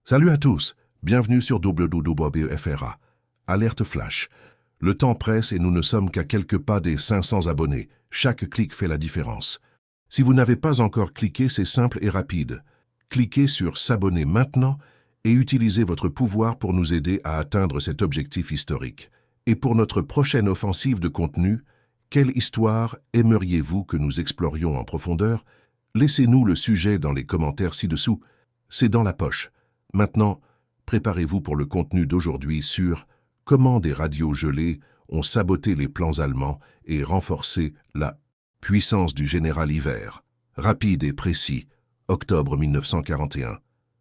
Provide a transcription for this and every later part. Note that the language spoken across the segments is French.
Salut à tous, bienvenue sur WWFRA. Alerte flash. Le temps presse et nous ne sommes qu'à quelques pas des 500 abonnés. Chaque clic fait la différence. Si vous n'avez pas encore cliqué, c'est simple et rapide. Cliquez sur s'abonner maintenant et utilisez votre pouvoir pour nous aider à atteindre cet objectif historique. Et pour notre prochaine offensive de contenu, quelle histoire aimeriez-vous que nous explorions en profondeur? Laissez-nous le sujet dans les commentaires ci-dessous. C'est dans la poche. Maintenant, préparez-vous pour le contenu d'aujourd'hui sur comment des radios gelées ont saboté les plans allemands et renforcé la puissance du général Hiver. Rapide et précis, octobre 1941.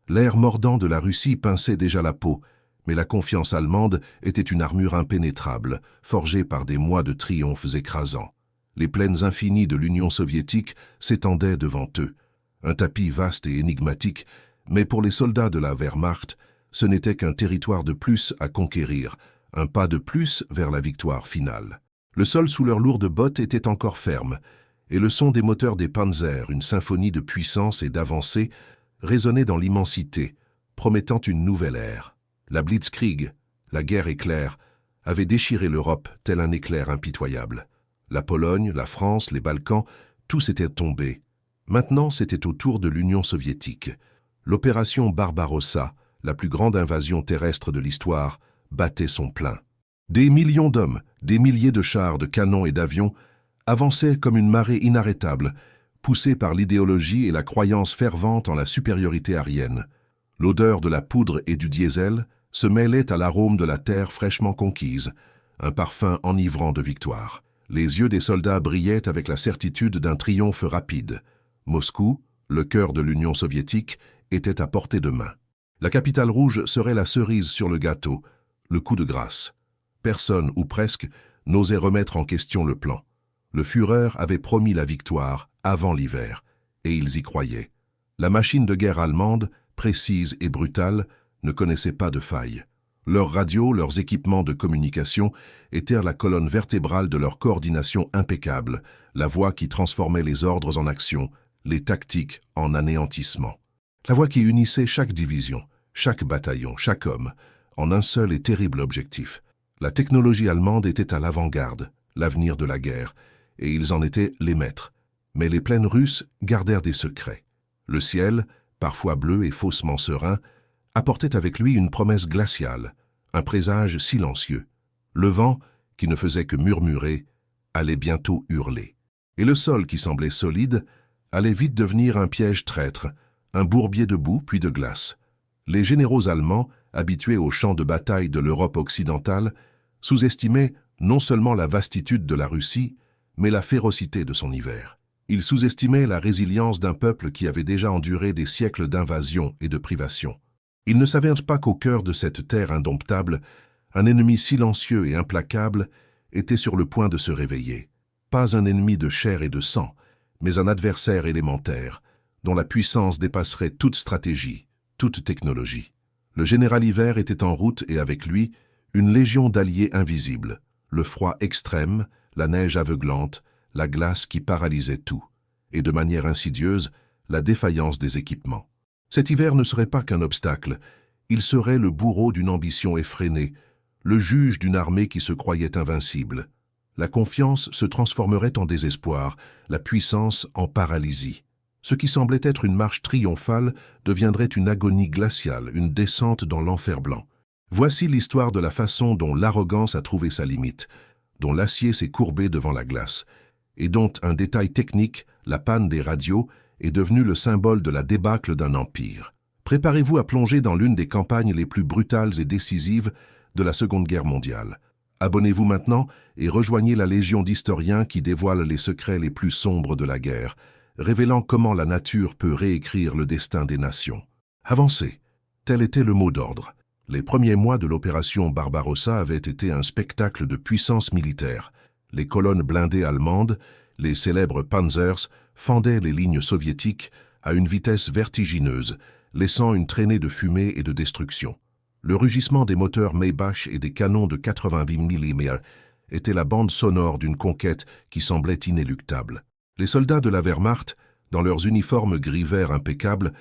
L'air mordant de la Russie pinçait déjà la peau, mais la confiance allemande était une armure impénétrable, forgée par des mois de triomphes écrasants. Les plaines infinies de l'Union soviétique s'étendaient devant eux, un tapis vaste et énigmatique, mais pour les soldats de la Wehrmacht, ce n'était qu'un territoire de plus à conquérir, un pas de plus vers la victoire finale. Le sol sous leurs lourdes bottes était encore ferme, et le son des moteurs des Panzers, une symphonie de puissance et d'avancée, résonnait dans l'immensité, promettant une nouvelle ère. La Blitzkrieg, la guerre éclair, avait déchiré l'Europe tel un éclair impitoyable. La Pologne, la France, les Balkans, tous étaient tombés. Maintenant, c'était au tour de l'Union soviétique. L'opération Barbarossa, la plus grande invasion terrestre de l'histoire, battait son plein. Des millions d'hommes, des milliers de chars, de canons et d'avions avançaient comme une marée inarrêtable, poussés par l'idéologie et la croyance fervente en la supériorité aryenne. L'odeur de la poudre et du diesel se mêlait à l'arôme de la terre fraîchement conquise, un parfum enivrant de victoire. Les yeux des soldats brillaient avec la certitude d'un triomphe rapide. Moscou, le cœur de l'Union soviétique, était à portée de main. La capitale rouge serait la cerise sur le gâteau, le coup de grâce. Personne, ou presque, n'osait remettre en question le plan. Le Führer avait promis la victoire avant l'hiver, et ils y croyaient. La machine de guerre allemande, précise et brutale, ne connaissait pas de faille. Leurs radios, leurs équipements de communication étaient la colonne vertébrale de leur coordination impeccable, la voie qui transformait les ordres en action, les tactiques en anéantissement. La voie qui unissait chaque division, chaque bataillon, chaque homme, en un seul et terrible objectif. La technologie allemande était à l'avant-garde, l'avenir de la guerre, et ils en étaient les maîtres. Mais les plaines russes gardèrent des secrets. Le ciel, parfois bleu et faussement serein, apportait avec lui une promesse glaciale, un présage silencieux. Le vent, qui ne faisait que murmurer, allait bientôt hurler. Et le sol qui semblait solide allait vite devenir un piège traître, un bourbier de boue puis de glace. Les généraux allemands, habitués aux champs de bataille de l'Europe occidentale, sous-estimaient non seulement la vastitude de la Russie, mais la férocité de son hiver. Ils sous-estimaient la résilience d'un peuple qui avait déjà enduré des siècles d'invasion et de privation. Ils ne savaient pas qu'au cœur de cette terre indomptable, un ennemi silencieux et implacable était sur le point de se réveiller. Pas un ennemi de chair et de sang, mais un adversaire élémentaire, dont la puissance dépasserait toute stratégie, toute technologie. Le général Hiver était en route et avec lui, une légion d'alliés invisibles, le froid extrême, la neige aveuglante, la glace qui paralysait tout, et de manière insidieuse, la défaillance des équipements. Cet hiver ne serait pas qu'un obstacle, il serait le bourreau d'une ambition effrénée, le juge d'une armée qui se croyait invincible. La confiance se transformerait en désespoir, la puissance en paralysie. Ce qui semblait être une marche triomphale deviendrait une agonie glaciale, une descente dans l'enfer blanc. Voici l'histoire de la façon dont l'arrogance a trouvé sa limite, dont l'acier s'est courbé devant la glace, et dont un détail technique, la panne des radios, est devenu le symbole de la débâcle d'un empire. Préparez-vous à plonger dans l'une des campagnes les plus brutales et décisives de la Seconde Guerre mondiale. Abonnez-vous maintenant et rejoignez la légion d'historiens qui dévoilent les secrets les plus sombres de la guerre, révélant comment la nature peut réécrire le destin des nations. Avancez, tel était le mot d'ordre. Les premiers mois de l'opération Barbarossa avaient été un spectacle de puissance militaire. Les colonnes blindées allemandes, les célèbres Panzers, fendaient les lignes soviétiques à une vitesse vertigineuse, laissant une traînée de fumée et de destruction. Le rugissement des moteurs Maybach et des canons de 88 mm était la bande sonore d'une conquête qui semblait inéluctable. Les soldats de la Wehrmacht, dans leurs uniformes gris-vert impeccables,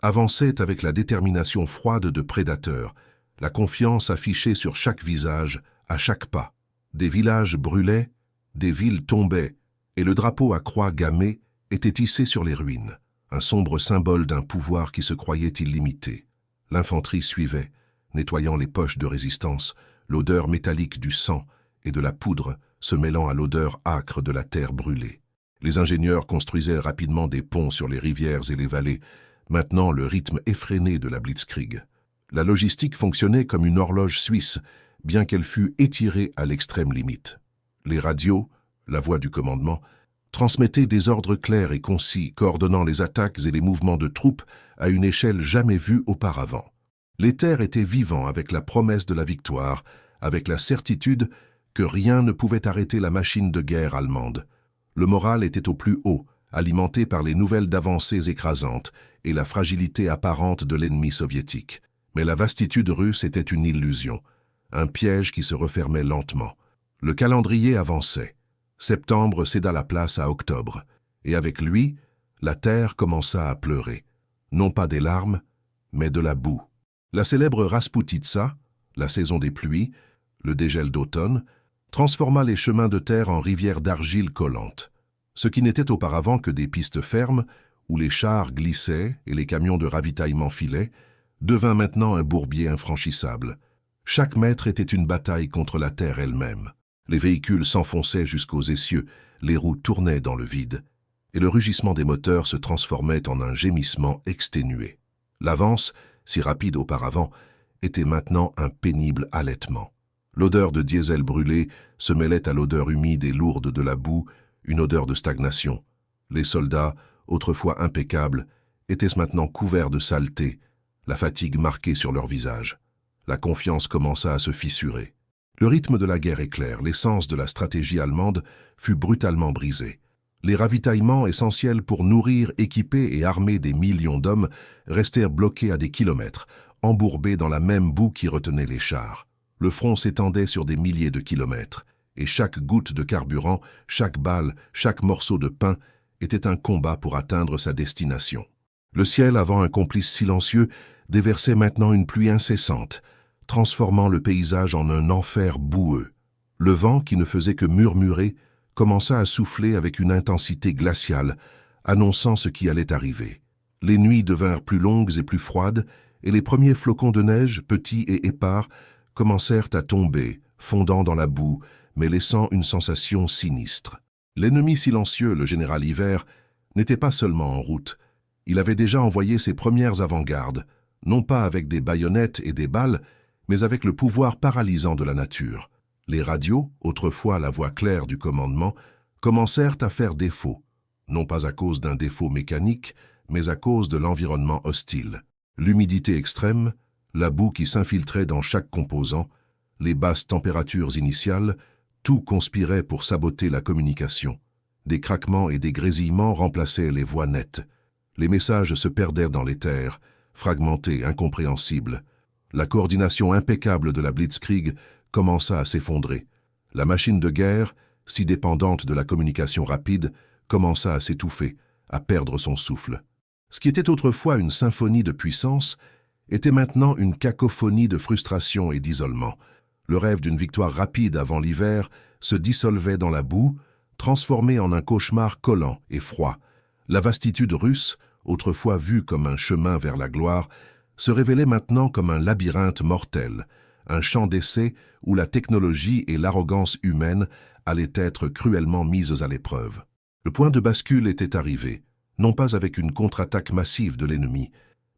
avançaient avec la détermination froide de prédateurs, la confiance affichée sur chaque visage, à chaque pas. Des villages brûlaient, des villes tombaient, et le drapeau à croix gammée était hissé sur les ruines, un sombre symbole d'un pouvoir qui se croyait illimité. L'infanterie suivait, nettoyant les poches de résistance, l'odeur métallique du sang et de la poudre se mêlant à l'odeur âcre de la terre brûlée. Les ingénieurs construisaient rapidement des ponts sur les rivières et les vallées, maintenant le rythme effréné de la Blitzkrieg. La logistique fonctionnait comme une horloge suisse, bien qu'elle fût étirée à l'extrême limite. Les radios, la voix du commandement, transmettaient des ordres clairs et concis, coordonnant les attaques et les mouvements de troupes à une échelle jamais vue auparavant. Les terres étaient vivants avec la promesse de la victoire, avec la certitude que rien ne pouvait arrêter la machine de guerre allemande. Le moral était au plus haut, alimenté par les nouvelles d'avancées écrasantes et la fragilité apparente de l'ennemi soviétique. Mais la vastitude russe était une illusion, un piège qui se refermait lentement. Le calendrier avançait. Septembre céda la place à octobre, et avec lui, la terre commença à pleurer. Non pas des larmes, mais de la boue. La célèbre Rasputitsa, la saison des pluies, le dégel d'automne, transforma les chemins de terre en rivières d'argile collante. Ce qui n'était auparavant que des pistes fermes, où les chars glissaient et les camions de ravitaillement filaient, devint maintenant un bourbier infranchissable. Chaque mètre était une bataille contre la terre elle-même. Les véhicules s'enfonçaient jusqu'aux essieux, les roues tournaient dans le vide, et le rugissement des moteurs se transformait en un gémissement exténué. L'avance, si rapide auparavant, était maintenant un pénible halètement. L'odeur de diesel brûlé se mêlait à l'odeur humide et lourde de la boue, une odeur de stagnation. Les soldats, autrefois impeccables, étaient maintenant couverts de saleté, la fatigue marquée sur leur visage. La confiance commença à se fissurer. Le rythme de la guerre est clair, l'essence de la stratégie allemande fut brutalement brisée. Les ravitaillements essentiels pour nourrir, équiper et armer des millions d'hommes restèrent bloqués à des kilomètres, embourbés dans la même boue qui retenait les chars. Le front s'étendait sur des milliers de kilomètres, et chaque goutte de carburant, chaque balle, chaque morceau de pain était un combat pour atteindre sa destination. Le ciel, avant un complice silencieux, déversait maintenant une pluie incessante, transformant le paysage en un enfer boueux. Le vent, qui ne faisait que murmurer, commença à souffler avec une intensité glaciale, annonçant ce qui allait arriver. Les nuits devinrent plus longues et plus froides, et les premiers flocons de neige, petits et épars, commencèrent à tomber, fondant dans la boue, mais laissant une sensation sinistre. L'ennemi silencieux, le général Hiver, n'était pas seulement en route. Il avait déjà envoyé ses premières avant-gardes, non pas avec des baïonnettes et des balles, mais avec le pouvoir paralysant de la nature. Les radios, autrefois la voix claire du commandement, commencèrent à faire défaut, non pas à cause d'un défaut mécanique, mais à cause de l'environnement hostile. L'humidité extrême, la boue qui s'infiltrait dans chaque composant, les basses températures initiales, tout conspirait pour saboter la communication. Des craquements et des grésillements remplaçaient les voix nettes. Les messages se perdèrent dans l'éther, fragmentés, incompréhensibles. La coordination impeccable de la Blitzkrieg commença à s'effondrer. La machine de guerre, si dépendante de la communication rapide, commença à s'étouffer, à perdre son souffle. Ce qui était autrefois une symphonie de puissance était maintenant une cacophonie de frustration et d'isolement. Le rêve d'une victoire rapide avant l'hiver se dissolvait dans la boue, transformé en un cauchemar collant et froid. La vastitude russe, autrefois vue comme un chemin vers la gloire, se révélait maintenant comme un labyrinthe mortel, un champ d'essai où la technologie et l'arrogance humaine allaient être cruellement mises à l'épreuve. Le point de bascule était arrivé, non pas avec une contre-attaque massive de l'ennemi,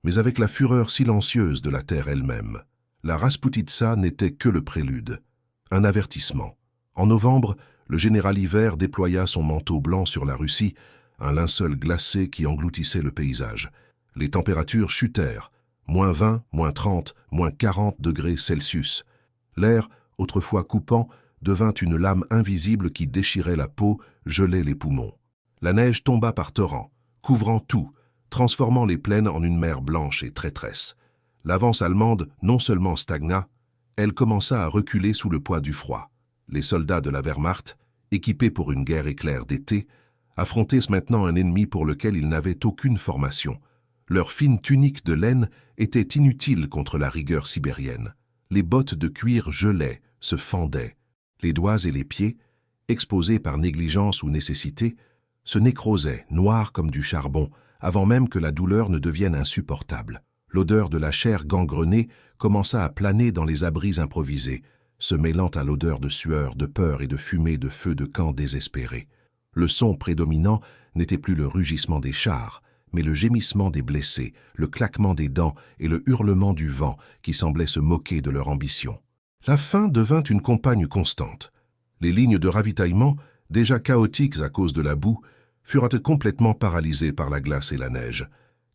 mais avec la fureur silencieuse de la terre elle-même. La Rasputitsa n'était que le prélude, un avertissement. En novembre, le général Hiver déploya son manteau blanc sur la Russie, un linceul glacé qui engloutissait le paysage. Les températures chutèrent, -20, -30, -40 degrés Celsius. L'air, autrefois coupant, devint une lame invisible qui déchirait la peau, gelait les poumons. La neige tomba par torrents, couvrant tout, transformant les plaines en une mer blanche et traîtresse. L'avance allemande non seulement stagna, elle commença à reculer sous le poids du froid. Les soldats de la Wehrmacht, équipés pour une guerre éclair d'été, affrontaient maintenant un ennemi pour lequel ils n'avaient aucune formation. Leur fine tunique de laine était inutile contre la rigueur sibérienne. Les bottes de cuir gelaient, se fendaient. Les doigts et les pieds, exposés par négligence ou nécessité, se nécrosaient, noirs comme du charbon, avant même que la douleur ne devienne insupportable. L'odeur de la chair gangrenée commença à planer dans les abris improvisés, se mêlant à l'odeur de sueur, de peur et de fumée de feux de camp désespérés. Le son prédominant n'était plus le rugissement des chars, mais le gémissement des blessés, le claquement des dents et le hurlement du vent qui semblait se moquer de leur ambition. La faim devint une compagne constante. Les lignes de ravitaillement, déjà chaotiques à cause de la boue, furent complètement paralysées par la glace et la neige.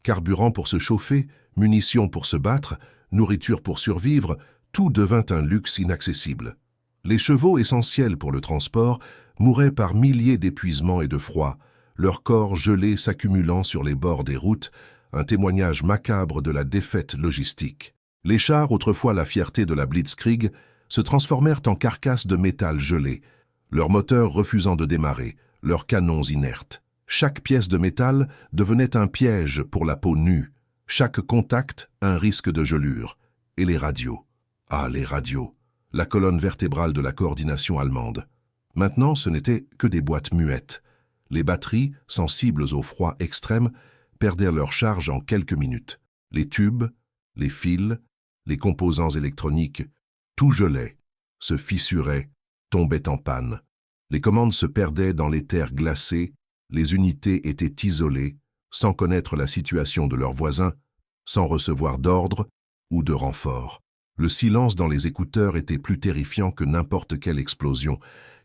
Carburant pour se chauffer, munitions pour se battre, nourriture pour survivre, tout devint un luxe inaccessible. Les chevaux essentiels pour le transport mouraient par milliers d'épuisements et de froid, leurs corps gelés s'accumulant sur les bords des routes, un témoignage macabre de la défaite logistique. Les chars, autrefois la fierté de la Blitzkrieg, se transformèrent en carcasses de métal gelé, leurs moteurs refusant de démarrer, leurs canons inertes. Chaque pièce de métal devenait un piège pour la peau nue, chaque contact un risque de gelure. Et les radios. Ah, les radios, la colonne vertébrale de la coordination allemande. Maintenant, ce n'étaient que des boîtes muettes. Les batteries, sensibles au froid extrême, perdirent leur charge en quelques minutes. Les tubes, les fils, les composants électroniques, tout gelait, se fissurait, tombait en panne. Les commandes se perdaient dans les terres glacées, les unités étaient isolées, sans connaître la situation de leurs voisins, sans recevoir d'ordre ou de renfort. Le silence dans les écouteurs était plus terrifiant que n'importe quelle explosion,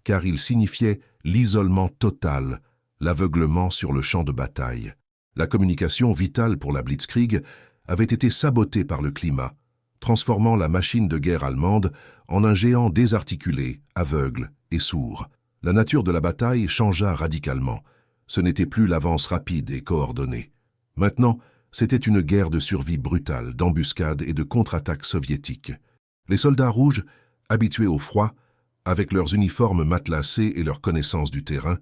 car il signifiait l'isolement total, l'aveuglement sur le champ de bataille. La communication vitale pour la Blitzkrieg avait été sabotée par le climat, transformant la machine de guerre allemande en un géant désarticulé, aveugle et sourd. La nature de la bataille changea radicalement. Ce n'était plus l'avance rapide et coordonnée. Maintenant, c'était une guerre de survie brutale, d'embuscades et de contre-attaques soviétiques. Les soldats rouges, habitués au froid, avec leurs uniformes matelassés et leur connaissance du terrain,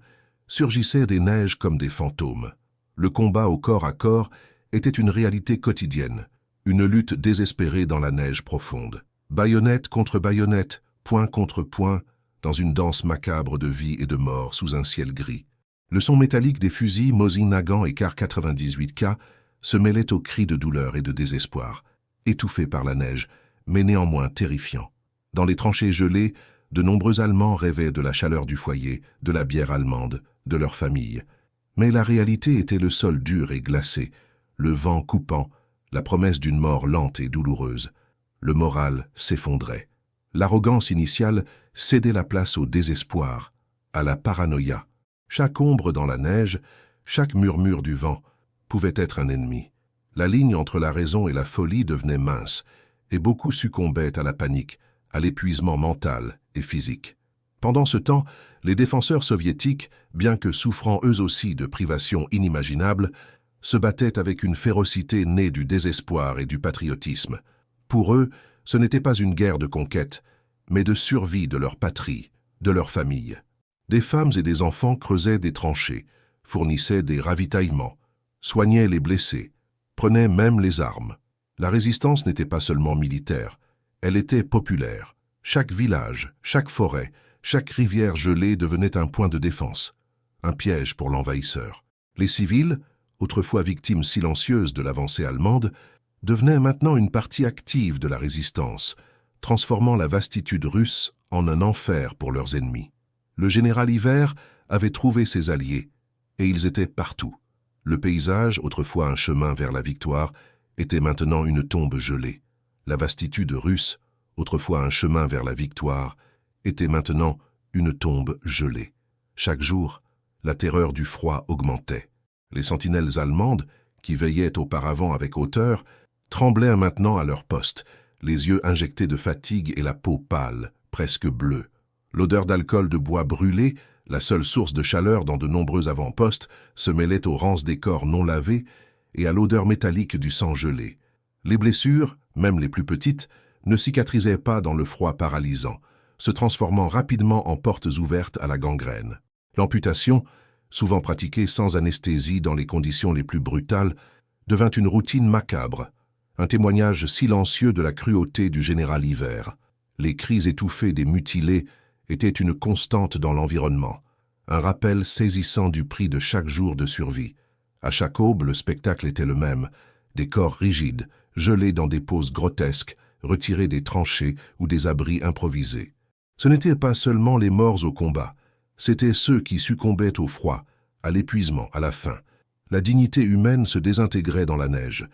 surgissaient des neiges comme des fantômes. Le combat au corps à corps était une réalité quotidienne, une lutte désespérée dans la neige profonde. Baïonnette contre baïonnette, point contre point, dans une danse macabre de vie et de mort sous un ciel gris. Le son métallique des fusils Mosin Nagant et Kar 98K se mêlait aux cris de douleur et de désespoir, étouffés par la neige, mais néanmoins terrifiants. Dans les tranchées gelées, de nombreux Allemands rêvaient de la chaleur du foyer, de la bière allemande, de leur famille. Mais la réalité était le sol dur et glacé, le vent coupant, la promesse d'une mort lente et douloureuse. Le moral s'effondrait. L'arrogance initiale cédait la place au désespoir, à la paranoïa. Chaque ombre dans la neige, chaque murmure du vent, pouvait être un ennemi. La ligne entre la raison et la folie devenait mince, et beaucoup succombaient à la panique, à l'épuisement mental et physique. Pendant ce temps, les défenseurs soviétiques, bien que souffrant eux aussi de privations inimaginables, se battaient avec une férocité née du désespoir et du patriotisme. Pour eux, ce n'était pas une guerre de conquête, mais de survie de leur patrie, de leur famille. Des femmes et des enfants creusaient des tranchées, fournissaient des ravitaillements, soignaient les blessés, prenaient même les armes. La résistance n'était pas seulement militaire, elle était populaire. Chaque village, chaque forêt, chaque rivière gelée devenait un point de défense, un piège pour l'envahisseur. Les civils, autrefois victimes silencieuses de l'avancée allemande, devenaient maintenant une partie active de la résistance, transformant la vastitude russe en un enfer pour leurs ennemis. Le général Hiver avait trouvé ses alliés, et ils étaient partout. Le paysage, autrefois un chemin vers la victoire, était maintenant une tombe gelée. La vastitude russe, autrefois un chemin vers la victoire, était maintenant une tombe gelée. Chaque jour, la terreur du froid augmentait. Les sentinelles allemandes, qui veillaient auparavant avec hauteur, tremblaient maintenant à leur poste, les yeux injectés de fatigue et la peau pâle, presque bleue. L'odeur d'alcool de bois brûlé, la seule source de chaleur dans de nombreux avant-postes, se mêlait aux rances des corps non lavés et à l'odeur métallique du sang gelé. Les blessures, même les plus petites, ne cicatrisaient pas dans le froid paralysant, se transformant rapidement en portes ouvertes à la gangrène. L'amputation, souvent pratiquée sans anesthésie dans les conditions les plus brutales, devint une routine macabre, un témoignage silencieux de la cruauté du général Hivert. Les cris étouffés des mutilés étaient une constante dans l'environnement, un rappel saisissant du prix de chaque jour de survie. À chaque aube, le spectacle était le même, des corps rigides, gelés dans des poses grotesques, retirés des tranchées ou des abris improvisés. Ce n'étaient pas seulement les morts au combat, c'étaient ceux qui succombaient au froid, à l'épuisement, à la faim. La dignité humaine se désintégrait dans la neige.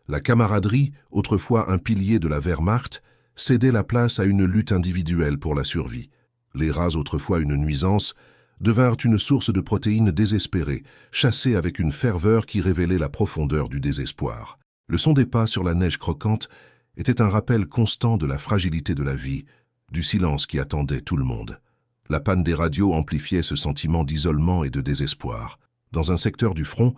La camaraderie, autrefois un pilier de la Wehrmacht, cédait la place à une lutte individuelle pour la survie. Les rats, autrefois une nuisance, devinrent une source de protéines désespérées, chassées avec une ferveur qui révélait la profondeur du désespoir. Le son des pas sur la neige croquante était un rappel constant de la fragilité de la vie, du silence qui attendait tout le monde. La panne des radios amplifiait ce sentiment d'isolement et de désespoir. Dans un secteur du front,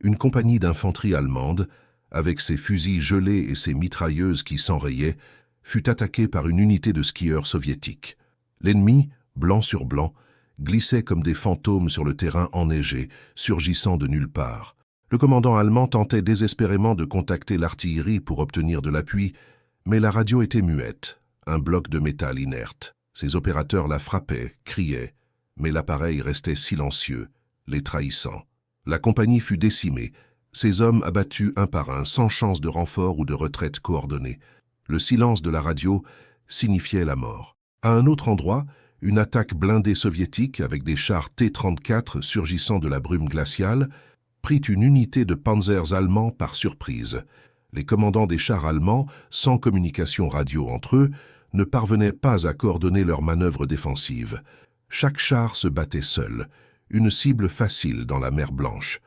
une compagnie d'infanterie allemande, avec ses fusils gelés et ses mitrailleuses qui s'enrayaient, fut attaquée par une unité de skieurs soviétiques. L'ennemi, blanc sur blanc, glissait comme des fantômes sur le terrain enneigé, surgissant de nulle part. Le commandant allemand tentait désespérément de contacter l'artillerie pour obtenir de l'appui, mais la radio était muette, un bloc de métal inerte. Ses opérateurs la frappaient, criaient, mais l'appareil restait silencieux, les trahissant. La compagnie fut décimée, ses hommes abattus un par un, sans chance de renfort ou de retraite coordonnée. Le silence de la radio signifiait la mort. À un autre endroit, une attaque blindée soviétique avec des chars T-34 surgissant de la brume glaciale prit une unité de panzers allemands par surprise. Les commandants des chars allemands, sans communication radio entre eux, ne parvenaient pas à coordonner leurs manœuvres défensives. Chaque char se battait seul, une cible facile dans la mer Blanche.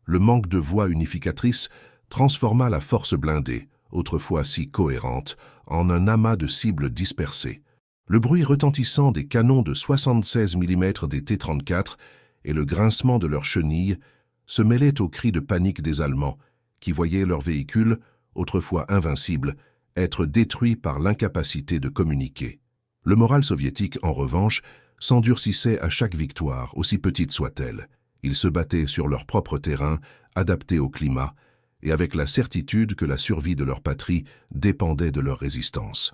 Le manque de voix unificatrice transforma la force blindée, autrefois si cohérente, en un amas de cibles dispersées. Le bruit retentissant des canons de 76 mm des T-34 et le grincement de leurs chenilles se mêlaient aux cris de panique des Allemands, qui voyaient leurs véhicules, autrefois invincibles, être détruits par l'incapacité de communiquer. Le moral soviétique, en revanche, s'endurcissait à chaque victoire, aussi petite soit-elle. Ils se battaient sur leur propre terrain, adapté au climat, et avec la certitude que la survie de leur patrie dépendait de leur résistance.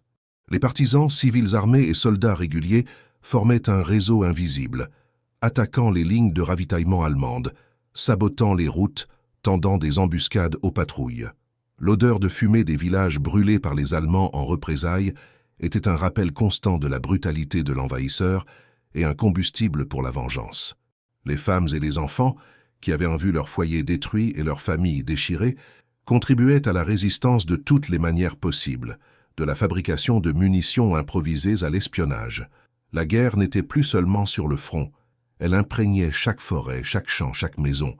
Les partisans, civils armés et soldats réguliers formaient un réseau invisible, attaquant les lignes de ravitaillement allemandes, sabotant les routes, tendant des embuscades aux patrouilles. L'odeur de fumée des villages brûlés par les Allemands en représailles était un rappel constant de la brutalité de l'envahisseur et un combustible pour la vengeance. Les femmes et les enfants, qui avaient vu leur foyer détruit et leurs familles déchirées, contribuaient à la résistance de toutes les manières possibles, de la fabrication de munitions improvisées à l'espionnage. La guerre n'était plus seulement sur le front, elle imprégnait chaque forêt, chaque champ, chaque maison.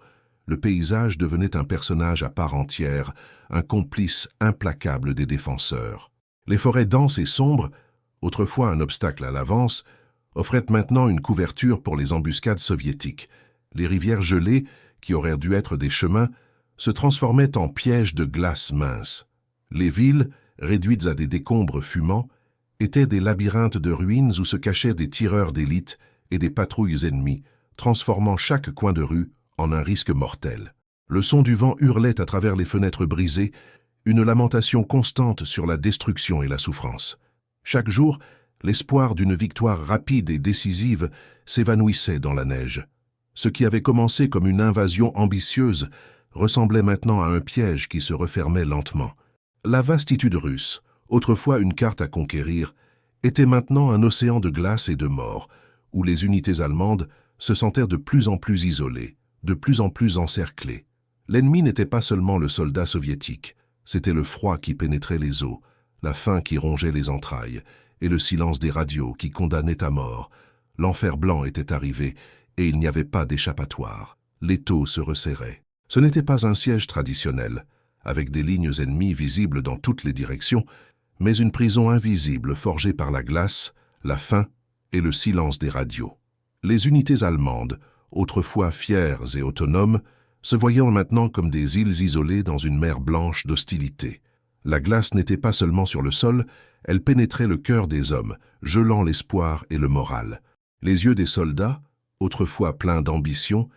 Le paysage devenait un personnage à part entière, un complice implacable des défenseurs. Les forêts denses et sombres, autrefois un obstacle à l'avance, offraient maintenant une couverture pour les embuscades soviétiques. Les rivières gelées, qui auraient dû être des chemins, se transformaient en pièges de glace mince. Les villes, réduites à des décombres fumants, étaient des labyrinthes de ruines où se cachaient des tireurs d'élite et des patrouilles ennemies, transformant chaque coin de rue en un risque mortel. Le son du vent hurlait à travers les fenêtres brisées, une lamentation constante sur la destruction et la souffrance. Chaque jour, l'espoir d'une victoire rapide et décisive s'évanouissait dans la neige. Ce qui avait commencé comme une invasion ambitieuse ressemblait maintenant à un piège qui se refermait lentement. La vastitude russe, autrefois une carte à conquérir, était maintenant un océan de glace et de mort, où les unités allemandes se sentaient de plus en plus isolées, de plus en plus encerclées. L'ennemi n'était pas seulement le soldat soviétique, c'était le froid qui pénétrait les os, la faim qui rongeait les entrailles, et le silence des radios qui condamnaient à mort. L'enfer blanc était arrivé, et il n'y avait pas d'échappatoire. L'étau se resserrait. Ce n'était pas un siège traditionnel, avec des lignes ennemies visibles dans toutes les directions, mais une prison invisible forgée par la glace, la faim et le silence des radios. Les unités allemandes, autrefois fières et autonomes, se voyant maintenant comme des îles isolées dans une mer blanche d'hostilité. La glace n'était pas seulement sur le sol, elle pénétrait le cœur des hommes, gelant l'espoir et le moral. Les yeux des soldats, autrefois pleins d'ambition,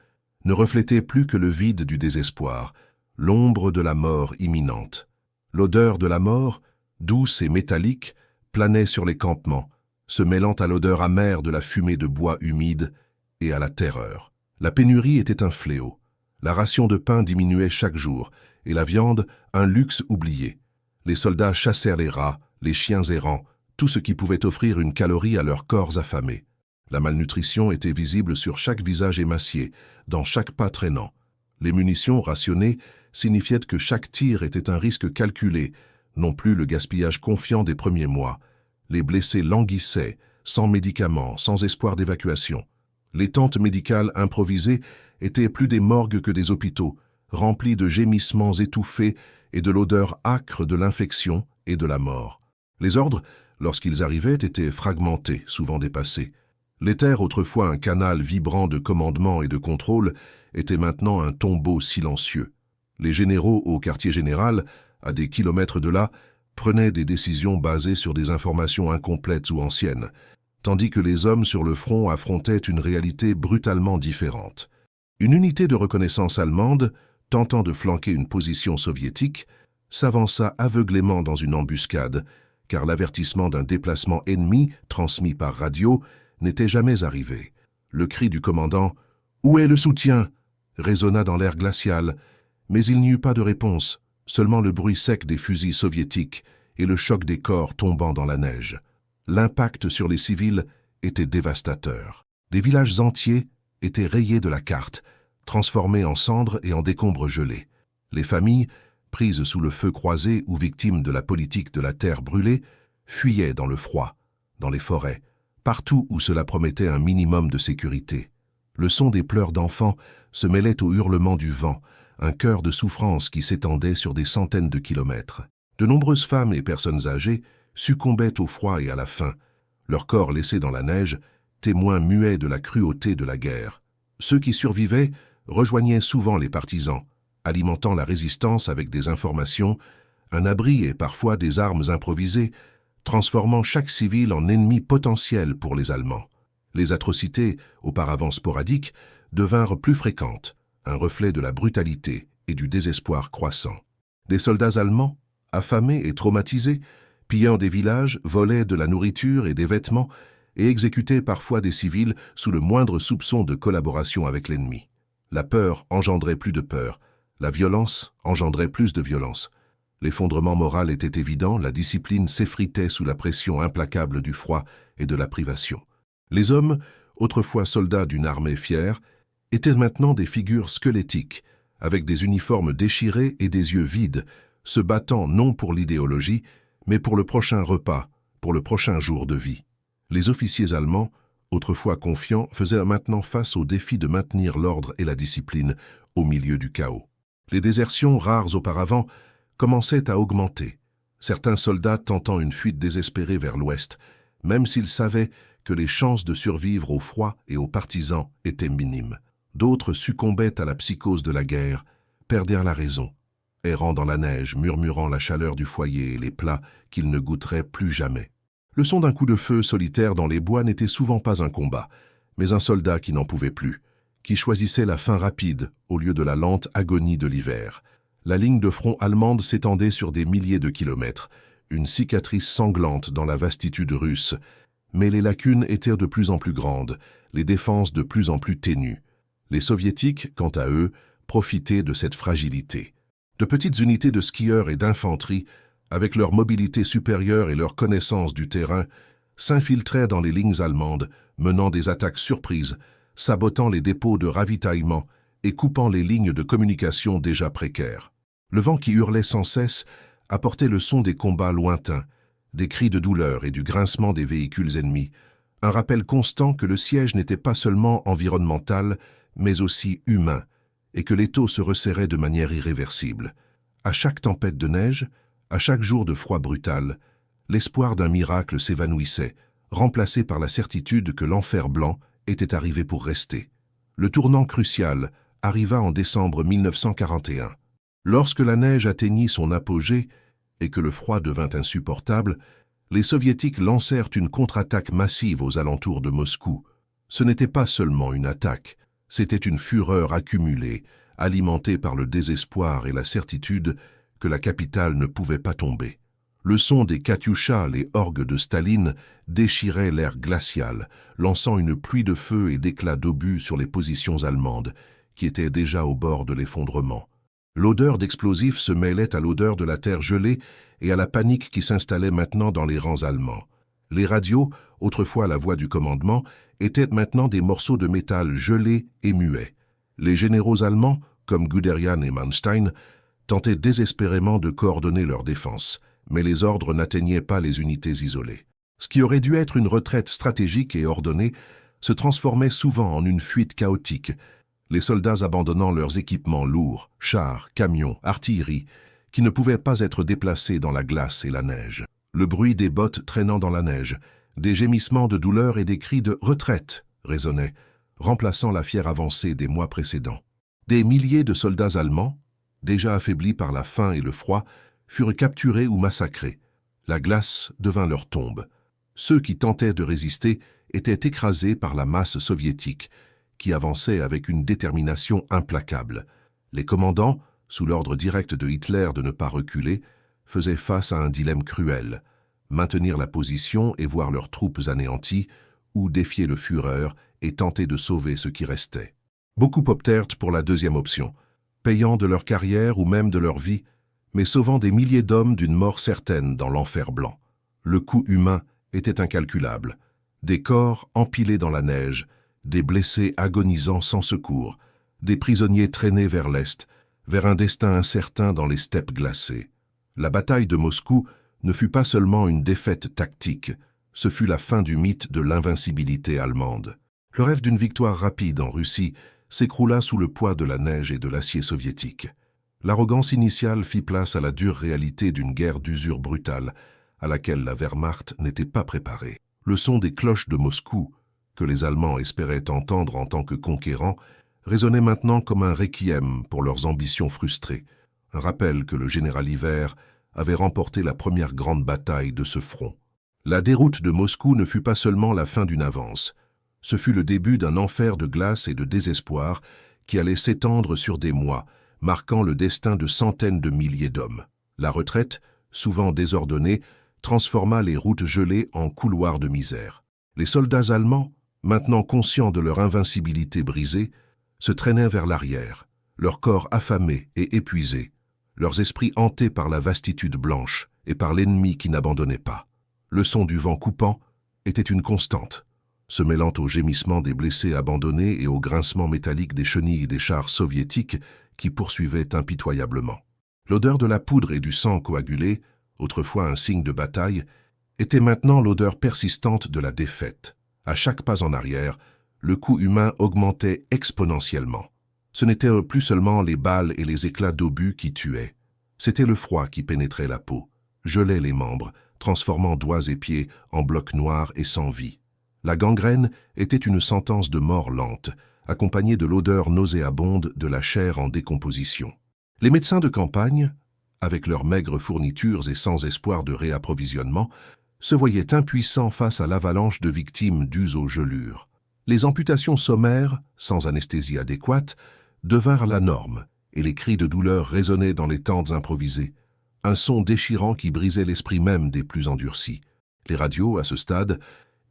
ne reflétaient plus que le vide du désespoir, l'ombre de la mort imminente. L'odeur de la mort, douce et métallique, planait sur les campements, se mêlant à l'odeur amère de la fumée de bois humide et à la terreur. La pénurie était un fléau. La ration de pain diminuait chaque jour, et la viande, un luxe oublié. Les soldats chassèrent les rats, les chiens errants, tout ce qui pouvait offrir une calorie à leurs corps affamés. La malnutrition était visible sur chaque visage émacié, dans chaque pas traînant. Les munitions rationnées signifiaient que chaque tir était un risque calculé, non plus le gaspillage confiant des premiers mois. Les blessés languissaient, sans médicaments, sans espoir d'évacuation. Les tentes médicales improvisées étaient plus des morgues que des hôpitaux, remplies de gémissements étouffés et de l'odeur âcre de l'infection et de la mort. Les ordres, lorsqu'ils arrivaient, étaient fragmentés, souvent dépassés. L'éther, autrefois un canal vibrant de commandement et de contrôle, était maintenant un tombeau silencieux. Les généraux au quartier général, à des kilomètres de là, prenaient des décisions basées sur des informations incomplètes ou anciennes, tandis que les hommes sur le front affrontaient une réalité brutalement différente. Une unité de reconnaissance allemande, tentant de flanquer une position soviétique, s'avança aveuglément dans une embuscade, car l'avertissement d'un déplacement ennemi, transmis par radio, n'était jamais arrivé. Le cri du commandant « Où est le soutien ?» résonna dans l'air glacial, mais il n'y eut pas de réponse, seulement le bruit sec des fusils soviétiques et le choc des corps tombant dans la neige. L'impact sur les civils était dévastateur. Des villages entiers étaient rayés de la carte, transformés en cendres et en décombres gelés. Les familles, prises sous le feu croisé ou victimes de la politique de la terre brûlée, fuyaient dans le froid, dans les forêts, partout où cela promettait un minimum de sécurité. Le son des pleurs d'enfants se mêlait au hurlement du vent, un chœur de souffrance qui s'étendait sur des centaines de kilomètres. De nombreuses femmes et personnes âgées succombaient au froid et à la faim, leurs corps laissés dans la neige, témoins muets de la cruauté de la guerre. Ceux qui survivaient rejoignaient souvent les partisans, alimentant la résistance avec des informations, un abri et parfois des armes improvisées, transformant chaque civil en ennemi potentiel pour les Allemands. Les atrocités, auparavant sporadiques, devinrent plus fréquentes, un reflet de la brutalité et du désespoir croissant. Des soldats allemands, affamés et traumatisés, pillant des villages, volaient de la nourriture et des vêtements et exécutaient parfois des civils sous le moindre soupçon de collaboration avec l'ennemi. La peur engendrait plus de peur, la violence engendrait plus de violence. L'effondrement moral était évident, la discipline s'effritait sous la pression implacable du froid et de la privation. Les hommes, autrefois soldats d'une armée fière, étaient maintenant des figures squelettiques, avec des uniformes déchirés et des yeux vides, se battant non pour l'idéologie, mais pour le prochain repas, pour le prochain jour de vie. Les officiers allemands, autrefois confiants, faisaient maintenant face au défi de maintenir l'ordre et la discipline au milieu du chaos. Les désertions, rares auparavant, commençaient à augmenter, certains soldats tentant une fuite désespérée vers l'ouest, même s'ils savaient que les chances de survivre au froid et aux partisans étaient minimes. D'autres succombaient à la psychose de la guerre, perdirent la raison, errant dans la neige, murmurant la chaleur du foyer et les plats qu'ils ne goûteraient plus jamais. Le son d'un coup de feu solitaire dans les bois n'était souvent pas un combat, mais un soldat qui n'en pouvait plus, qui choisissait la fin rapide au lieu de la lente agonie de l'hiver. La ligne de front allemande s'étendait sur des milliers de kilomètres, une cicatrice sanglante dans la vastitude russe, mais les lacunes étaient de plus en plus grandes, les défenses de plus en plus ténues. Les soviétiques, quant à eux, profitaient de cette fragilité. De petites unités de skieurs et d'infanterie, avec leur mobilité supérieure et leur connaissance du terrain, s'infiltraient dans les lignes allemandes, menant des attaques surprises, sabotant les dépôts de ravitaillement et coupant les lignes de communication déjà précaires. Le vent qui hurlait sans cesse apportait le son des combats lointains, des cris de douleur et du grincement des véhicules ennemis, un rappel constant que le siège n'était pas seulement environnemental, mais aussi humain, et que l'étau se resserrait de manière irréversible. À chaque tempête de neige, à chaque jour de froid brutal, l'espoir d'un miracle s'évanouissait, remplacé par la certitude que l'enfer blanc était arrivé pour rester. Le tournant crucial arriva en décembre 1941. Lorsque la neige atteignit son apogée et que le froid devint insupportable, les Soviétiques lancèrent une contre-attaque massive aux alentours de Moscou. Ce n'était pas seulement une attaque, c'était une fureur accumulée, alimentés par le désespoir et la certitude que la capitale ne pouvait pas tomber. Le son des katyushas, les orgues de Staline, déchirait l'air glacial, lançant une pluie de feu et d'éclats d'obus sur les positions allemandes, qui étaient déjà au bord de l'effondrement. L'odeur d'explosifs se mêlait à l'odeur de la terre gelée et à la panique qui s'installait maintenant dans les rangs allemands. Les radios, autrefois la voix du commandement, étaient maintenant des morceaux de métal gelés et muets. Les généraux allemands, comme Guderian et Manstein, tentaient désespérément de coordonner leur défense, mais les ordres n'atteignaient pas les unités isolées. Ce qui aurait dû être une retraite stratégique et ordonnée se transformait souvent en une fuite chaotique, les soldats abandonnant leurs équipements lourds, chars, camions, artillerie, qui ne pouvaient pas être déplacés dans la glace et la neige. Le bruit des bottes traînant dans la neige, des gémissements de douleur et des cris de « retraite » résonnaient, remplaçant la fière avancée des mois précédents. Des milliers de soldats allemands, déjà affaiblis par la faim et le froid, furent capturés ou massacrés. La glace devint leur tombe. Ceux qui tentaient de résister étaient écrasés par la masse soviétique, qui avançait avec une détermination implacable. Les commandants, sous l'ordre direct de Hitler de ne pas reculer, faisaient face à un dilemme cruel: maintenir la position et voir leurs troupes anéanties, ou défier le Führer et tenter de sauver ce qui restait. Beaucoup optèrent pour la deuxième option, payant de leur carrière ou même de leur vie, mais sauvant des milliers d'hommes d'une mort certaine dans l'enfer blanc. Le coût humain était incalculable. Des corps empilés dans la neige, des blessés agonisant sans secours, des prisonniers traînés vers l'Est, vers un destin incertain dans les steppes glacées. La bataille de Moscou ne fut pas seulement une défaite tactique, ce fut la fin du mythe de l'invincibilité allemande. Le rêve d'une victoire rapide en Russie s'écroula sous le poids de la neige et de l'acier soviétique. L'arrogance initiale fit place à la dure réalité d'une guerre d'usure brutale, à laquelle la Wehrmacht n'était pas préparée. Le son des cloches de Moscou, que les Allemands espéraient entendre en tant que conquérants, résonnait maintenant comme un requiem pour leurs ambitions frustrées, un rappel que le général Hiver avait remporté la première grande bataille de ce front. La déroute de Moscou ne fut pas seulement la fin d'une avance, ce fut le début d'un enfer de glace et de désespoir qui allait s'étendre sur des mois, marquant le destin de centaines de milliers d'hommes. La retraite, souvent désordonnée, transforma les routes gelées en couloirs de misère. Les soldats allemands, maintenant conscients de leur invincibilité brisée, se traînaient vers l'arrière, leurs corps affamés et épuisés, leurs esprits hantés par la vastitude blanche et par l'ennemi qui n'abandonnait pas. Le son du vent coupant était une constante, se mêlant au gémissement des blessés abandonnés et au grincement métallique des chenilles des chars soviétiques qui poursuivaient impitoyablement. L'odeur de la poudre et du sang coagulé, autrefois un signe de bataille, était maintenant l'odeur persistante de la défaite. À chaque pas en arrière, le coût humain augmentait exponentiellement. Ce n'étaient plus seulement les balles et les éclats d'obus qui tuaient. C'était le froid qui pénétrait la peau, gelait les membres, transformant doigts et pieds en blocs noirs et sans vie. La gangrène était une sentence de mort lente, accompagnée de l'odeur nauséabonde de la chair en décomposition. Les médecins de campagne, avec leurs maigres fournitures et sans espoir de réapprovisionnement, se voyaient impuissants face à l'avalanche de victimes dues aux gelures. Les amputations sommaires, sans anesthésie adéquate, devinrent la norme, et les cris de douleur résonnaient dans les tentes improvisées, un son déchirant qui brisait l'esprit même des plus endurcis. Les radios, à ce stade,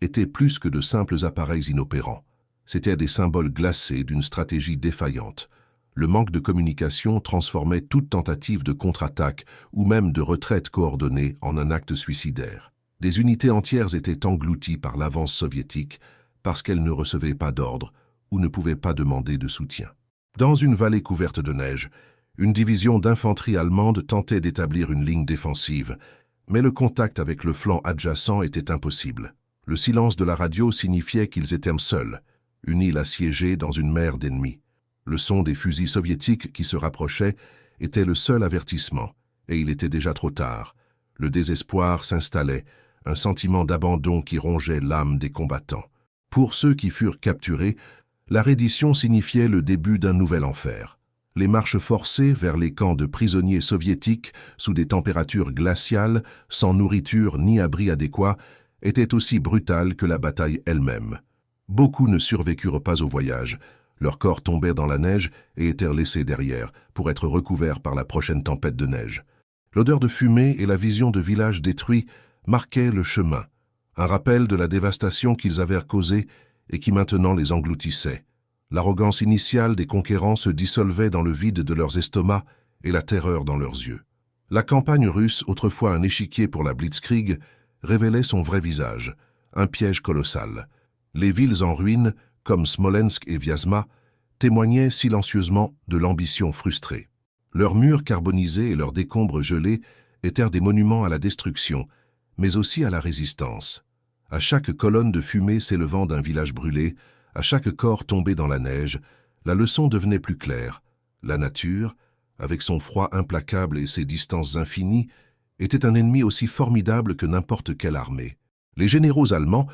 étaient plus que de simples appareils inopérants. C'étaient des symboles glacés d'une stratégie défaillante. Le manque de communication transformait toute tentative de contre-attaque ou même de retraite coordonnée en un acte suicidaire. Des unités entières étaient englouties par l'avance soviétique parce qu'elles ne recevaient pas d'ordre ou ne pouvaient pas demander de soutien. Dans une vallée couverte de neige, une division d'infanterie allemande tentait d'établir une ligne défensive, mais le contact avec le flanc adjacent était impossible. Le silence de la radio signifiait qu'ils étaient seuls, une île assiégée dans une mer d'ennemis. Le son des fusils soviétiques qui se rapprochaient était le seul avertissement, et il était déjà trop tard. Le désespoir s'installait, un sentiment d'abandon qui rongeait l'âme des combattants. Pour ceux qui furent capturés, la reddition signifiait le début d'un nouvel enfer. Les marches forcées vers les camps de prisonniers soviétiques sous des températures glaciales, sans nourriture ni abri adéquat, étaient aussi brutales que la bataille elle-même. Beaucoup ne survécurent pas au voyage, Leurs corps tombaient dans la neige et étaient laissés derrière pour être recouverts par la prochaine tempête de neige. L'odeur de fumée et la vision de villages détruits marquaient le chemin, un rappel de la dévastation qu'ils avaient causée et qui maintenant les engloutissait. L'arrogance initiale des conquérants se dissolvait dans le vide de leurs estomacs et la terreur dans leurs yeux. La campagne russe, autrefois un échiquier pour la Blitzkrieg, révélait son vrai visage, un piège colossal. Les villes en ruine, comme Smolensk et Vyazma, témoignaient silencieusement de l'ambition frustrée. Leurs murs carbonisés et leurs décombres gelés étaient des monuments à la destruction, mais aussi à la résistance. À chaque colonne de fumée s'élevant d'un village brûlé, à chaque corps tombé dans la neige, la leçon devenait plus claire. La nature, avec son froid implacable et ses distances infinies, était un ennemi aussi formidable que n'importe quelle armée. Les généraux allemands,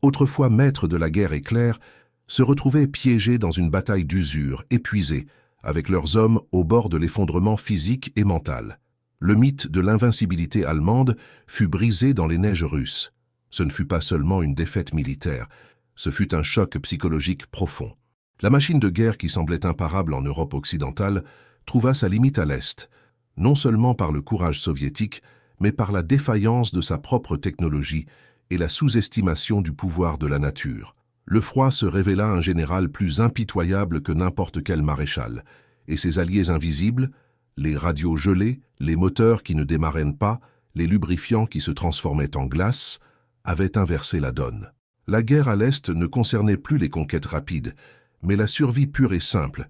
autrefois maîtres de la guerre éclair, se retrouvaient piégés dans une bataille d'usure, épuisés, avec leurs hommes au bord de l'effondrement physique et mental. Le mythe de l'invincibilité allemande fut brisé dans les neiges russes. Ce ne fut pas seulement une défaite militaire, ce fut un choc psychologique profond. La machine de guerre qui semblait imparable en Europe occidentale trouva sa limite à l'Est, non seulement par le courage soviétique, mais par la défaillance de sa propre technologie et la sous-estimation du pouvoir de la nature. Le froid se révéla un général plus impitoyable que n'importe quel maréchal, et ses alliés invisibles, les radios gelées, les moteurs qui ne démarraient pas, les lubrifiants qui se transformaient en glace, avaient inversé la donne. La guerre à l'Est ne concernait plus les conquêtes rapides, mais la survie pure et simple,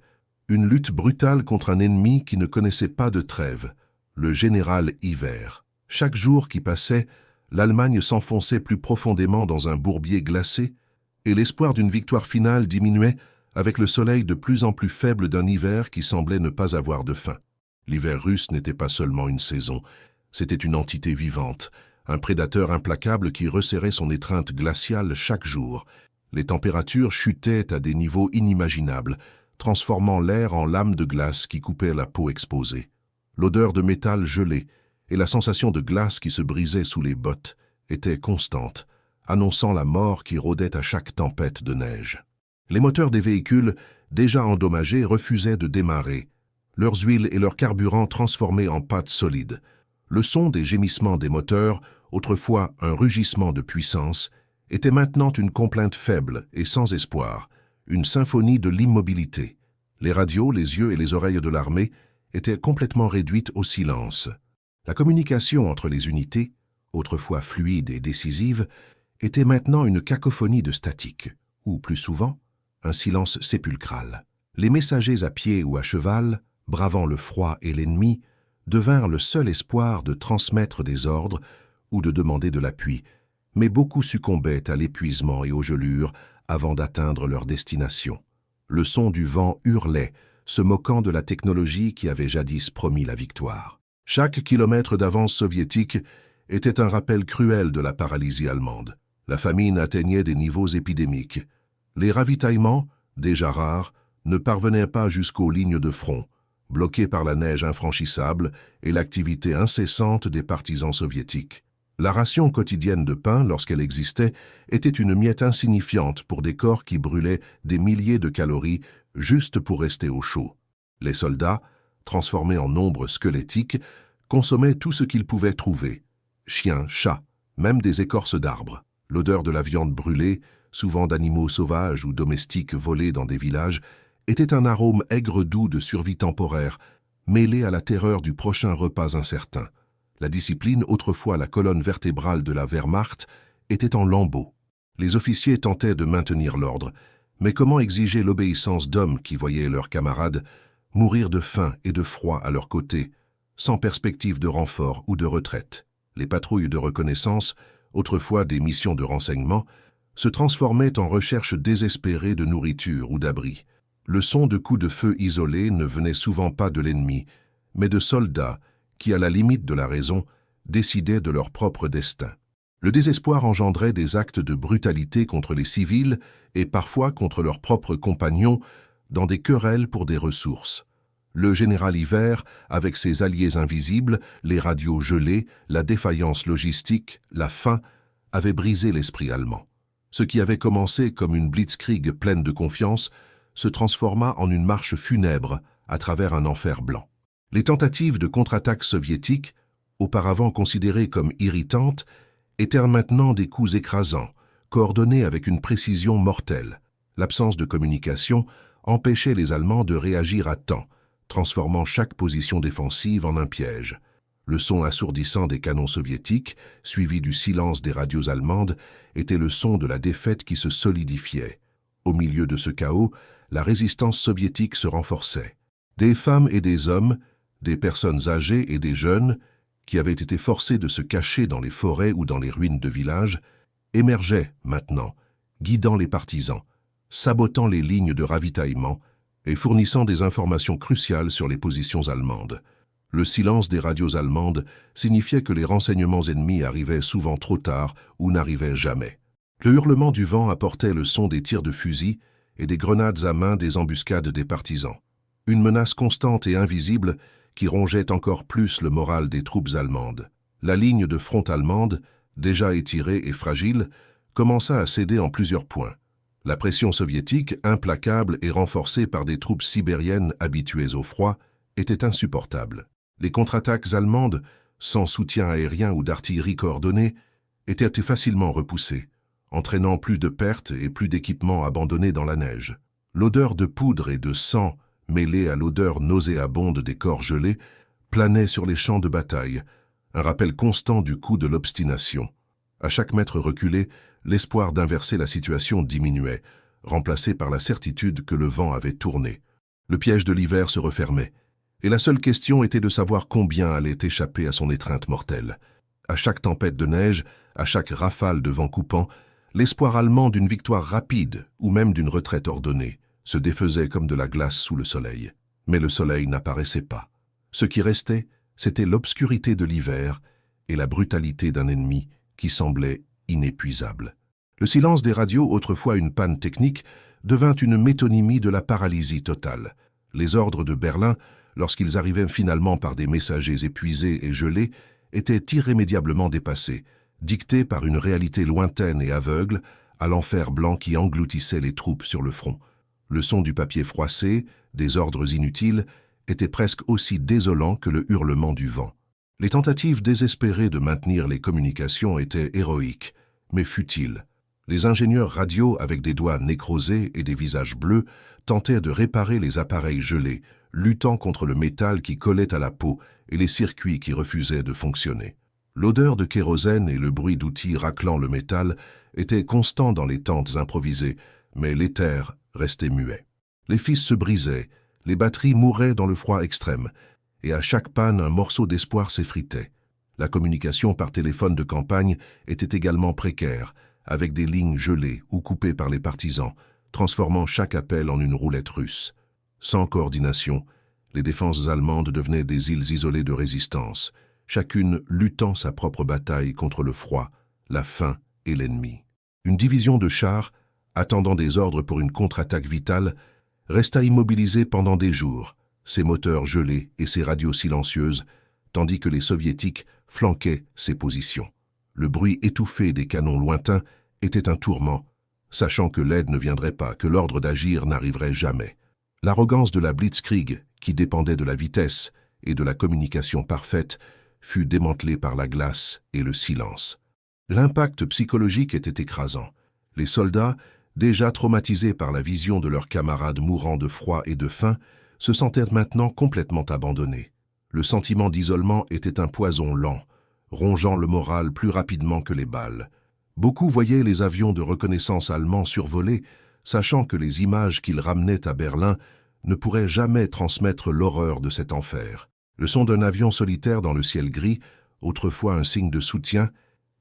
une lutte brutale contre un ennemi qui ne connaissait pas de trêve, le général hiver. Chaque jour qui passait, l'Allemagne s'enfonçait plus profondément dans un bourbier glacé, et l'espoir d'une victoire finale diminuait avec le soleil de plus en plus faible d'un hiver qui semblait ne pas avoir de fin. L'hiver russe n'était pas seulement une saison, c'était une entité vivante, un prédateur implacable qui resserrait son étreinte glaciale chaque jour. Les températures chutaient à des niveaux inimaginables, transformant l'air en lames de glace qui coupaient la peau exposée. L'odeur de métal gelé et la sensation de glace qui se brisait sous les bottes étaient constantes, annonçant la mort qui rôdait à chaque tempête de neige. Les moteurs des véhicules, déjà endommagés, refusaient de démarrer, leurs huiles et leurs carburants transformés en pâte solide. Le son des gémissements des moteurs, autrefois un rugissement de puissance, était maintenant une complainte faible et sans espoir, une symphonie de l'immobilité. Les radios, les yeux et les oreilles de l'armée étaient complètement réduites au silence. La communication entre les unités, autrefois fluide et décisive, était maintenant une cacophonie de statique, ou plus souvent, un silence sépulcral. Les messagers à pied ou à cheval, bravant le froid et l'ennemi, devinrent le seul espoir de transmettre des ordres ou de demander de l'appui, mais beaucoup succombaient à l'épuisement et aux gelures avant d'atteindre leur destination. Le son du vent hurlait, se moquant de la technologie qui avait jadis promis la victoire. Chaque kilomètre d'avance soviétique était un rappel cruel de la paralysie allemande. La famine atteignait des niveaux épidémiques. Les ravitaillements, déjà rares, ne parvenaient pas jusqu'aux lignes de front, bloquées par la neige infranchissable et l'activité incessante des partisans soviétiques. La ration quotidienne de pain, lorsqu'elle existait, était une miette insignifiante pour des corps qui brûlaient des milliers de calories juste pour rester au chaud. Les soldats, transformés en ombres squelettiques, consommaient tout ce qu'ils pouvaient trouver. Chiens, chats, même des écorces d'arbres. L'odeur de la viande brûlée, souvent d'animaux sauvages ou domestiques volés dans des villages, était un arôme aigre-doux de survie temporaire, mêlé à la terreur du prochain repas incertain. La discipline, autrefois la colonne vertébrale de la Wehrmacht, était en lambeaux. Les officiers tentaient de maintenir l'ordre, mais comment exiger l'obéissance d'hommes qui voyaient leurs camarades mourir de faim et de froid à leur côté, sans perspective de renfort ou de retraite? Les patrouilles de reconnaissance, autrefois des missions de renseignement, se transformaient en recherche désespérée de nourriture ou d'abri. Le son de coups de feu isolés ne venait souvent pas de l'ennemi, mais de soldats qui, à la limite de la raison, décidaient de leur propre destin. Le désespoir engendrait des actes de brutalité contre les civils et parfois contre leurs propres compagnons dans des querelles pour des ressources. Le général Hiver, avec ses alliés invisibles, les radios gelées, la défaillance logistique, la faim, avait brisé l'esprit allemand. Ce qui avait commencé comme une blitzkrieg pleine de confiance se transforma en une marche funèbre à travers un enfer blanc. Les tentatives de contre-attaque soviétiques, auparavant considérées comme irritantes, étaient maintenant des coups écrasants, coordonnés avec une précision mortelle. L'absence de communication empêchait les Allemands de réagir à temps, transformant chaque position défensive en un piège. Le son assourdissant des canons soviétiques, suivi du silence des radios allemandes, était le son de la défaite qui se solidifiait. Au milieu de ce chaos, la résistance soviétique se renforçait. Des femmes et des hommes, des personnes âgées et des jeunes, qui avaient été forcés de se cacher dans les forêts ou dans les ruines de villages, émergeaient maintenant, guidant les partisans, sabotant les lignes de ravitaillement et fournissant des informations cruciales sur les positions allemandes. Le silence des radios allemandes signifiait que les renseignements ennemis arrivaient souvent trop tard ou n'arrivaient jamais. Le hurlement du vent apportait le son des tirs de fusil et des grenades à main des embuscades des partisans. Une menace constante et invisible qui rongeait encore plus le moral des troupes allemandes. La ligne de front allemande, déjà étirée et fragile, commença à céder en plusieurs points. La pression soviétique, implacable et renforcée par des troupes sibériennes habituées au froid, était insupportable. Les contre-attaques allemandes, sans soutien aérien ou d'artillerie coordonnée, étaient facilement repoussées, entraînant plus de pertes et plus d'équipements abandonnés dans la neige. L'odeur de poudre et de sang, mêlée à l'odeur nauséabonde des corps gelés, planait sur les champs de bataille, un rappel constant du coup de l'obstination. À chaque mètre reculé, l'espoir d'inverser la situation diminuait, remplacé par la certitude que le vent avait tourné. Le piège de l'hiver se refermait, et la seule question était de savoir combien allait échapper à son étreinte mortelle. À chaque tempête de neige, à chaque rafale de vent coupant, l'espoir allemand d'une victoire rapide ou même d'une retraite ordonnée se défaisait comme de la glace sous le soleil. Mais le soleil n'apparaissait pas. Ce qui restait, c'était l'obscurité de l'hiver et la brutalité d'un ennemi qui semblait inépuisable. Le silence des radios, autrefois une panne technique, devint une métonymie de la paralysie totale. Les ordres de Berlin, lorsqu'ils arrivaient finalement par des messagers épuisés et gelés, étaient irrémédiablement dépassés, dictés par une réalité lointaine et aveugle, à l'enfer blanc qui engloutissait les troupes sur le front. Le son du papier froissé, des ordres inutiles, était presque aussi désolant que le hurlement du vent. Les tentatives désespérées de maintenir les communications étaient héroïques, mais futiles. Les ingénieurs radio avec des doigts nécrosés et des visages bleus tentaient de réparer les appareils gelés, luttant contre le métal qui collait à la peau et les circuits qui refusaient de fonctionner. L'odeur de kérosène et le bruit d'outils raclant le métal étaient constants dans les tentes improvisées, mais l'éther restait muet. Les fils se brisaient, les batteries mouraient dans le froid extrême, et à chaque panne un morceau d'espoir s'effritait. La communication par téléphone de campagne était également précaire, avec des lignes gelées ou coupées par les partisans, transformant chaque appel en une roulette russe. Sans coordination, les défenses allemandes devenaient des îles isolées de résistance, chacune luttant sa propre bataille contre le froid, la faim et l'ennemi. Une division de chars, attendant des ordres pour une contre-attaque vitale, resta immobilisée pendant des jours, ses moteurs gelés et ses radios silencieuses, tandis que les soviétiques flanquaient ses positions. Le bruit étouffé des canons lointains était un tourment, sachant que l'aide ne viendrait pas, que l'ordre d'agir n'arriverait jamais. L'arrogance de la blitzkrieg, qui dépendait de la vitesse et de la communication parfaite, fut démantelée par la glace et le silence. L'impact psychologique était écrasant. Les soldats, déjà traumatisés par la vision de leurs camarades mourant de froid et de faim, se sentaient maintenant complètement abandonnés. Le sentiment d'isolement était un poison lent, rongeant le moral plus rapidement que les balles. Beaucoup voyaient les avions de reconnaissance allemands survoler, sachant que les images qu'ils ramenaient à Berlin ne pourraient jamais transmettre l'horreur de cet enfer. Le son d'un avion solitaire dans le ciel gris, autrefois un signe de soutien,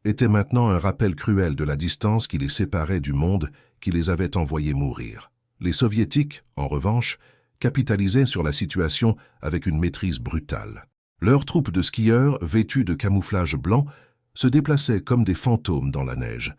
était maintenant un rappel cruel de la distance qui les séparait du monde qui les avait envoyés mourir. Les Soviétiques, en revanche, capitalisaient sur la situation avec une maîtrise brutale. Leurs troupes de skieurs, vêtues de camouflage blanc, se déplaçaient comme des fantômes dans la neige,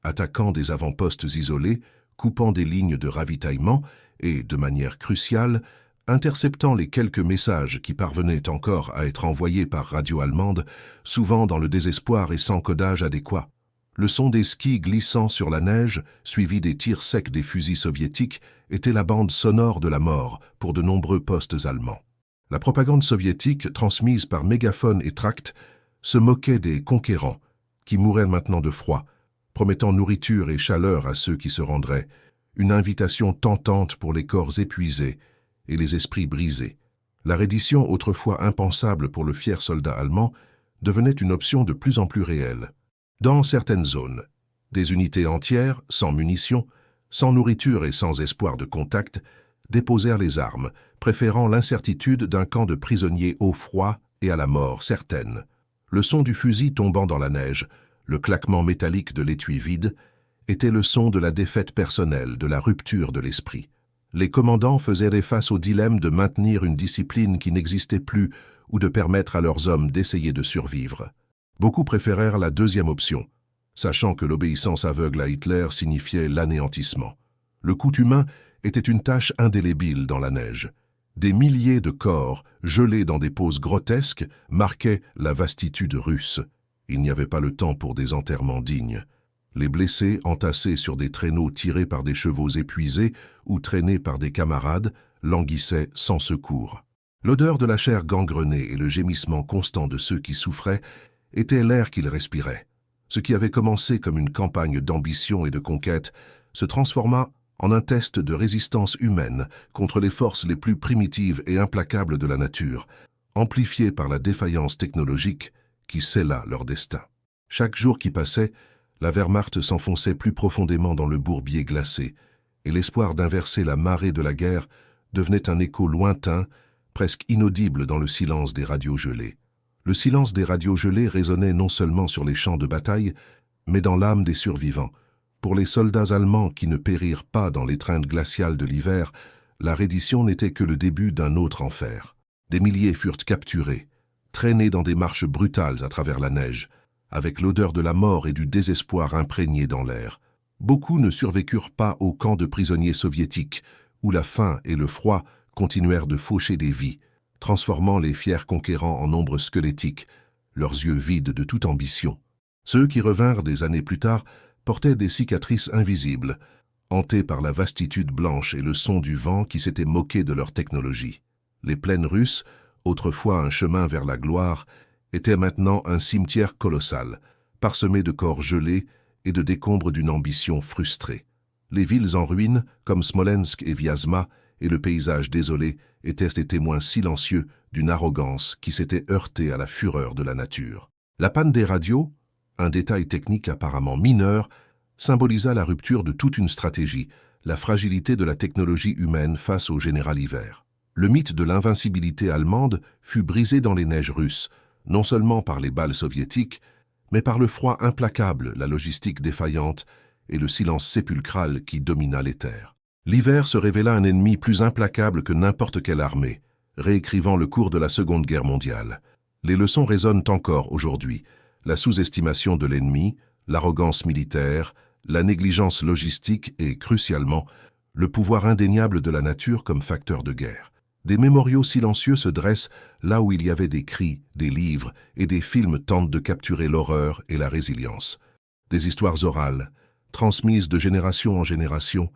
attaquant des avant-postes isolés, coupant des lignes de ravitaillement et, de manière cruciale, interceptant les quelques messages qui parvenaient encore à être envoyés par radio allemande, souvent dans le désespoir et sans codage adéquat. Le son des skis glissant sur la neige, suivi des tirs secs des fusils soviétiques, était la bande sonore de la mort pour de nombreux postes allemands. La propagande soviétique, transmise par mégaphone et tract, se moquait des conquérants, qui mouraient maintenant de froid, promettant nourriture et chaleur à ceux qui se rendraient, une invitation tentante pour les corps épuisés et les esprits brisés. La reddition, autrefois impensable pour le fier soldat allemand, devenait une option de plus en plus réelle. Dans certaines zones, des unités entières, sans munitions, sans nourriture et sans espoir de contact, déposèrent les armes, préférant l'incertitude d'un camp de prisonniers au froid et à la mort certaine. Le son du fusil tombant dans la neige, le claquement métallique de l'étui vide, était le son de la défaite personnelle, de la rupture de l'esprit. Les commandants faisaient face au dilemme de maintenir une discipline qui n'existait plus ou de permettre à leurs hommes d'essayer de survivre. Beaucoup préférèrent la deuxième option, sachant que l'obéissance aveugle à Hitler signifiait l'anéantissement. Le coût humain était une tâche indélébile dans la neige. Des milliers de corps, gelés dans des poses grotesques, marquaient la vastitude russe. Il n'y avait pas le temps pour des enterrements dignes. Les blessés, entassés sur des traîneaux tirés par des chevaux épuisés ou traînés par des camarades, languissaient sans secours. L'odeur de la chair gangrenée et le gémissement constant de ceux qui souffraient étaient l'air qu'ils respiraient. Ce qui avait commencé comme une campagne d'ambition et de conquête se transforma en un test de résistance humaine contre les forces les plus primitives et implacables de la nature, amplifiées par la défaillance technologique qui scella leur destin. Chaque jour qui passait, la Wehrmacht s'enfonçait plus profondément dans le bourbier glacé, et l'espoir d'inverser la marée de la guerre devenait un écho lointain, presque inaudible dans le silence des radios gelées. Le silence des radios gelées résonnait non seulement sur les champs de bataille, mais dans l'âme des survivants. Pour les soldats allemands qui ne périrent pas dans l'étreinte glaciale de l'hiver, la reddition n'était que le début d'un autre enfer. Des milliers furent capturés, traînés dans des marches brutales à travers la neige, avec l'odeur de la mort et du désespoir imprégné dans l'air. Beaucoup ne survécurent pas au camp de prisonniers soviétiques, où la faim et le froid continuèrent de faucher des vies, transformant les fiers conquérants en ombres squelettiques, leurs yeux vides de toute ambition. Ceux qui revinrent des années plus tard portaient des cicatrices invisibles, hantés par la vastitude blanche et le son du vent qui s'était moqué de leur technologie. Les plaines russes, autrefois un chemin vers la gloire, étaient maintenant un cimetière colossal, parsemé de corps gelés et de décombres d'une ambition frustrée. Les villes en ruine, comme Smolensk et Vyazma, et le paysage désolé étaient les témoins silencieux d'une arrogance qui s'était heurtée à la fureur de la nature. La panne des radios, un détail technique apparemment mineur, symbolisa la rupture de toute une stratégie, la fragilité de la technologie humaine face au général hiver. Le mythe de l'invincibilité allemande fut brisé dans les neiges russes, non seulement par les balles soviétiques, mais par le froid implacable, la logistique défaillante et le silence sépulcral qui domina les terres. L'hiver se révéla un ennemi plus implacable que n'importe quelle armée, réécrivant le cours de la Seconde Guerre mondiale. Les leçons résonnent encore aujourd'hui. La sous-estimation de l'ennemi, l'arrogance militaire, la négligence logistique et, crucialement, le pouvoir indéniable de la nature comme facteur de guerre. Des mémoriaux silencieux se dressent là où il y avait des cris, des livres et des films tentent de capturer l'horreur et la résilience. Des histoires orales, transmises de génération en génération,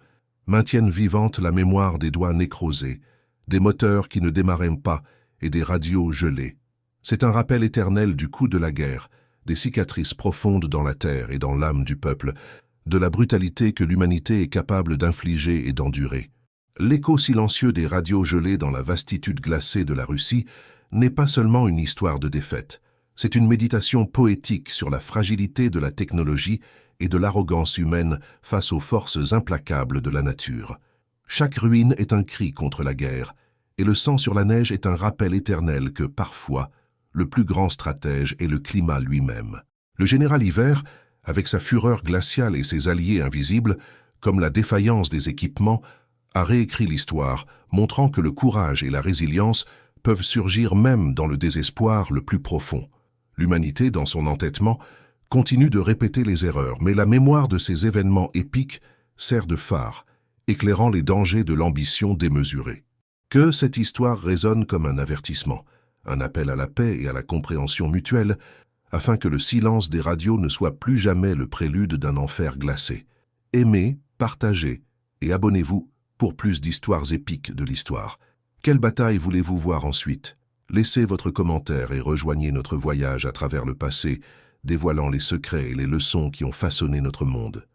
maintiennent vivante la mémoire des doigts nécrosés, des moteurs qui ne démarraient pas et des radios gelées. C'est un rappel éternel du coup de la guerre, des cicatrices profondes dans la terre et dans l'âme du peuple, de la brutalité que l'humanité est capable d'infliger et d'endurer. L'écho silencieux des radios gelées dans la vastitude glacée de la Russie n'est pas seulement une histoire de défaite, c'est une méditation poétique sur la fragilité de la technologie et de l'arrogance humaine face aux forces implacables de la nature. Chaque ruine est un cri contre la guerre, et le sang sur la neige est un rappel éternel que, parfois, le plus grand stratège est le climat lui-même. Le général Hiver, avec sa fureur glaciale et ses alliés invisibles, comme la défaillance des équipements, a réécrit l'histoire, montrant que le courage et la résilience peuvent surgir même dans le désespoir le plus profond. L'humanité, dans son entêtement, continue de répéter les erreurs, mais la mémoire de ces événements épiques sert de phare, éclairant les dangers de l'ambition démesurée. Que cette histoire résonne comme un avertissement, un appel à la paix et à la compréhension mutuelle, afin que le silence des radios ne soit plus jamais le prélude d'un enfer glacé. Aimez, partagez et abonnez-vous pour plus d'histoires épiques de l'histoire. Quelle bataille voulez-vous voir ensuite? Laissez votre commentaire et rejoignez notre voyage à travers le passé, dévoilant les secrets et les leçons qui ont façonné notre monde.